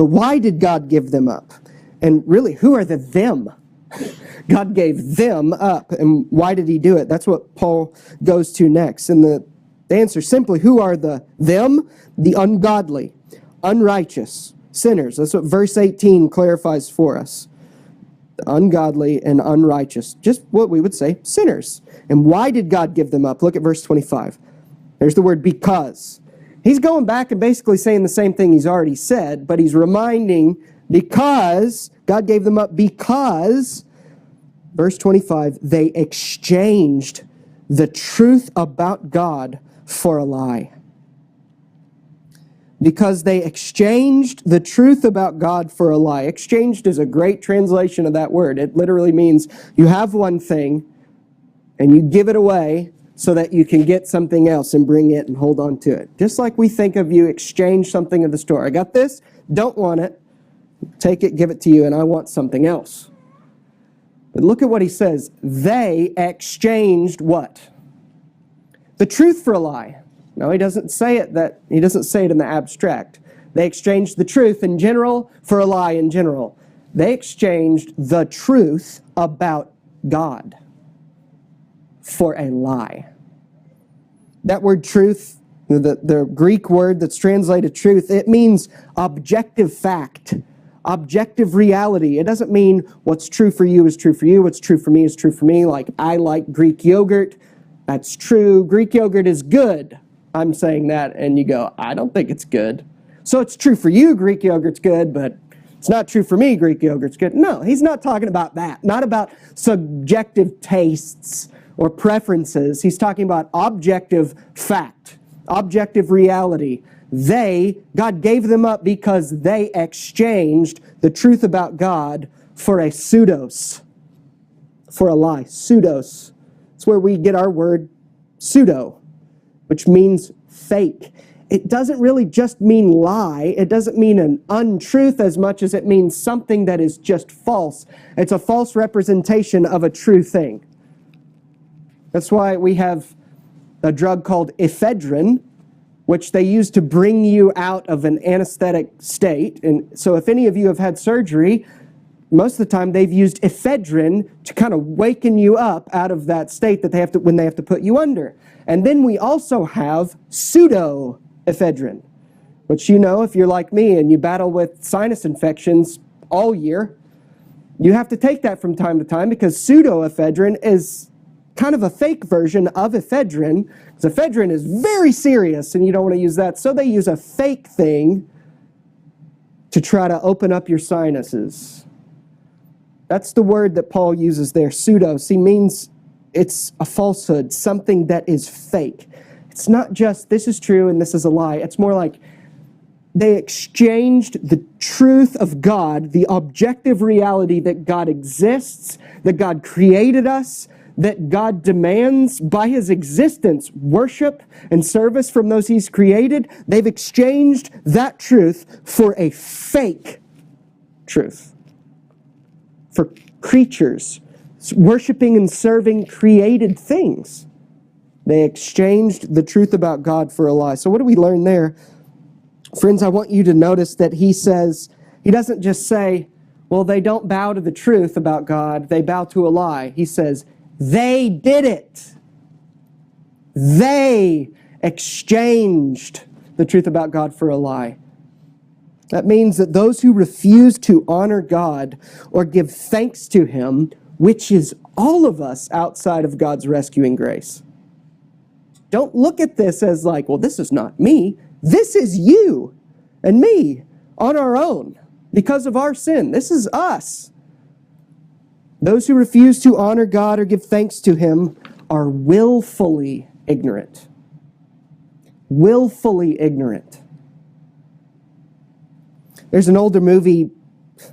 But why did God give them up? And really, who are the them? God gave them up. And why did he do it? That's what Paul goes to next. And the answer simply, who are the them? The ungodly, unrighteous, sinners. That's what verse 18 clarifies for us. The ungodly and unrighteous. Just what we would say, sinners. And why did God give them up? Look at verse 25. There's the word because. He's going back and basically saying the same thing he's already said, but he's reminding because God gave them up because, verse 25, they exchanged the truth about God for a lie. Because they exchanged the truth about God for a lie. Exchanged is a great translation of that word. It literally means you have one thing and you give it away so that you can get something else and bring it and hold on to it. Just like we think of you exchange something in the store. I got this, don't want it. Take it, give it to you, and I want something else. But look at what he says. They exchanged what? The truth for a lie. No, he doesn't say it in the abstract. They exchanged the truth in general for a lie in general. They exchanged the truth about God for a lie. That word truth, the Greek word that's translated truth, it means objective fact, objective reality. It doesn't mean what's true for you is true for you, what's true for me is true for me. Like, I like Greek yogurt. That's true. Greek yogurt is good. I'm saying that, and you go, I don't think it's good. So it's true for you, Greek yogurt's good, but it's not true for me, Greek yogurt's good. No, he's not talking about that. Not about subjective tastes or preferences. He's talking about objective fact, objective reality. God gave them up because they exchanged the truth about God for a pseudos, for a lie. Pseudos. It's where we get our word pseudo, which means fake. It doesn't really just mean lie. It doesn't mean an untruth as much as it means something that is just false. It's a false representation of a true thing. That's why we have a drug called ephedrine, which they use to bring you out of an anesthetic state. And so if any of you have had surgery, most of the time they've used ephedrine to kind of waken you up out of that state that they have to, when they have to put you under. And then we also have pseudoephedrine, which, you know, if you're like me and you battle with sinus infections all year, you have to take that from time to time because pseudoephedrine is kind of a fake version of ephedrine, because ephedrine is very serious and you don't want to use that. So they use a fake thing to try to open up your sinuses. That's the word that Paul uses there, pseudos. He means it's a falsehood, something that is fake. It's not just this is true and this is a lie. It's more like they exchanged the truth of God, the objective reality that God exists, that God created us, that God demands by his existence worship and service from those he's created. They've exchanged that truth for a fake truth. For creatures worshiping and serving created things. They exchanged the truth about God for a lie. So what do we learn there? Friends, I want you to notice that he doesn't just say, well, they don't bow to the truth about God, they bow to a lie. He says, they did it. They exchanged the truth about God for a lie. That means that those who refuse to honor God or give thanks to him, which is all of us outside of God's rescuing grace. Don't look at this as like, well, this is not me. This is you and me on our own because of our sin. This is us. Those who refuse to honor God or give thanks to him are willfully ignorant. Willfully ignorant. There's an older movie.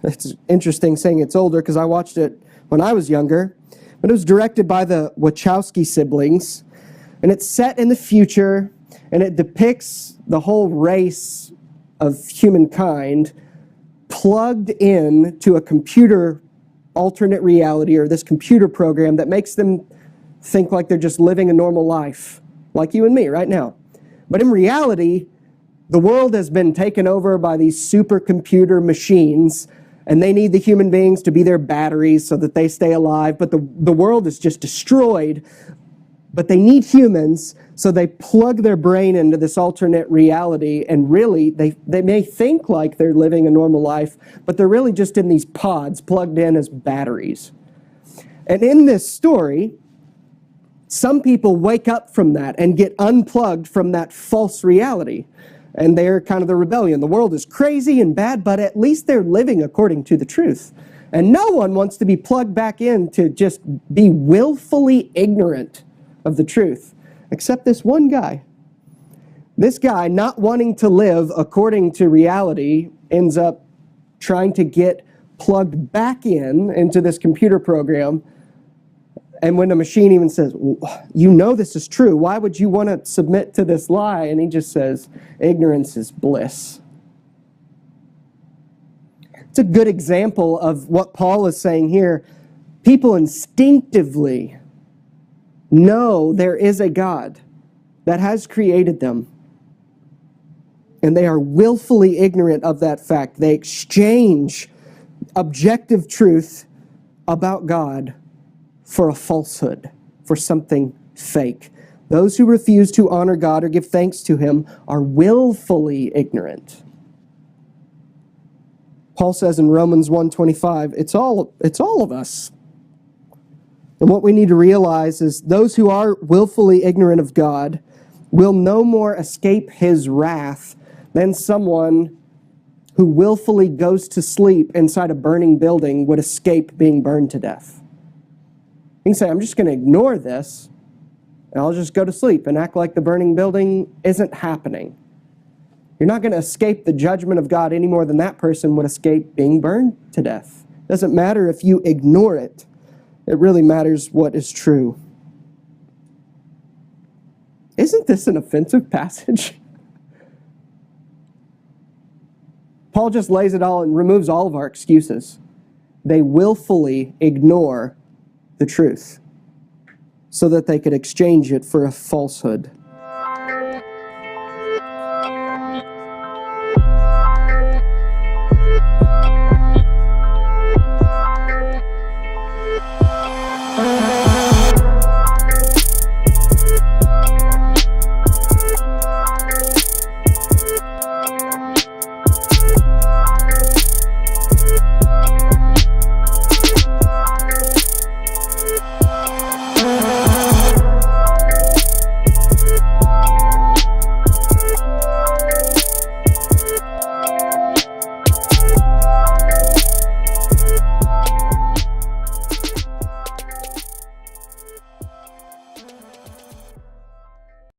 It's interesting saying it's older because I watched it when I was younger. But it was directed by the Wachowski siblings. And it's set in the future. And it depicts the whole race of humankind plugged in to a computer alternate reality, or this computer program that makes them think like they're just living a normal life, like you and me right now. But in reality, The world has been taken over by these supercomputer machines, and they need the human beings to be their batteries so that they stay alive. But the world is just destroyed. But they need humans, so they plug their brain into this alternate reality, and really, they may think like they're living a normal life, but they're really just in these pods plugged in as batteries. And in this story, some people wake up from that and get unplugged from that false reality. And they're kind of the rebellion. The world is crazy and bad, but at least they're living according to the truth. And no one wants to be plugged back in to just be willfully ignorant of the truth, except this one guy. This guy, not wanting to live according to reality, ends up trying to get plugged back into this computer program. And when the machine even says, you know this is true, why would you want to submit to this lie? And he just says, ignorance is bliss. It's a good example of what Paul is saying here. People instinctively know there is a God that has created them. And they are willfully ignorant of that fact. They exchange objective truth about God for a falsehood, for something fake. Those who refuse to honor God or give thanks to Him are willfully ignorant. Paul says in Romans 1:25, it's all of us. And what we need to realize is those who are willfully ignorant of God will no more escape His wrath than someone who willfully goes to sleep inside a burning building would escape being burned to death. You can say, I'm just going to ignore this, and I'll just go to sleep and act like the burning building isn't happening. You're not going to escape the judgment of God any more than that person would escape being burned to death. It doesn't matter if you ignore it. It really matters what is true. Isn't this an offensive passage? Paul just lays it all and removes all of our excuses. They willfully ignore the truth so that they could exchange it for a falsehood.